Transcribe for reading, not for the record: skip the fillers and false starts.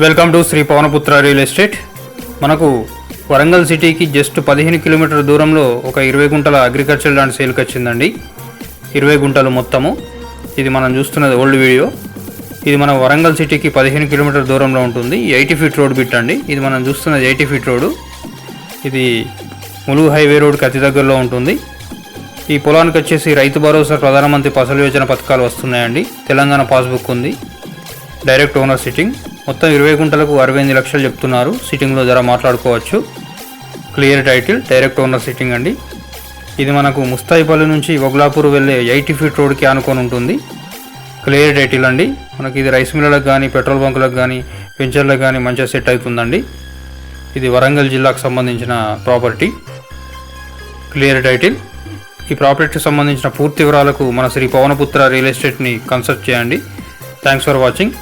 Welcome to Shri Pavanaputra real estate. మనకు వరంగల్ సిటీకి just 15 కిలోమీటర్ల దూరంలో ఒక 20 గుంటల అగ్రికల్చర్ ల్యాండ్ సేల్కి వచ్చిందండి. 20 గుంటలు మొత్తము. ఇది మనం చూస్తున్నది ఓల్డ్ వీడియో. ఇది మన వరంగల్ సిటీకి 15 కిలోమీటర్ల దూరంలో ఉంటుంది. 80 ఫీట్ రోడ్ బిట్ అండి. ఇది మనం చూస్తున్నది 80 ఫీట్ రోడ్డు. ఇది ములుగు హైవే రోడ్కి అతి దగ్గరలో ఉంటుంది. ఈ పొలానికి వచ్చేసి రైతు భరోసా, ప్రధానమంత్రి ఫసల్ యోజన పథకాలు వస్తున్నాయండి. తెలంగాణ పాస్బుక్ ఉంది. Direct owner sitting. మొత్తం 20 గుంటలకు 68 లక్షలు చెప్తున్నారు. సిట్టింగ్లో ధర మాట్లాడుకోవచ్చు. Clear title, direct owner sitting అండి. ఇది మనకు ముస్తాయిపల్లి నుంచి వగులాపూర్ వెళ్ళే 80 ఫీట్ రోడ్కి ఆనుకొని ఉంటుంది. క్లియర్ టైటిల్ అండి. మనకి ఇది రైస్ మిల్లులకు కానీ, పెట్రోల్ బంకులకు కానీ, వెంచర్లకు కానీ మంచిగా సెట్ అవుతుందండి. ఇది వరంగల్ జిల్లాకు సంబంధించిన ప్రాపర్టీ. Clear title. ఈ ప్రాపర్టీకి సంబంధించిన పూర్తి వివరాలకు మన శ్రీ పవనపుత్ర రియల్ ఎస్టేట్ని కన్సల్ట్ చేయండి. Thanks for watching.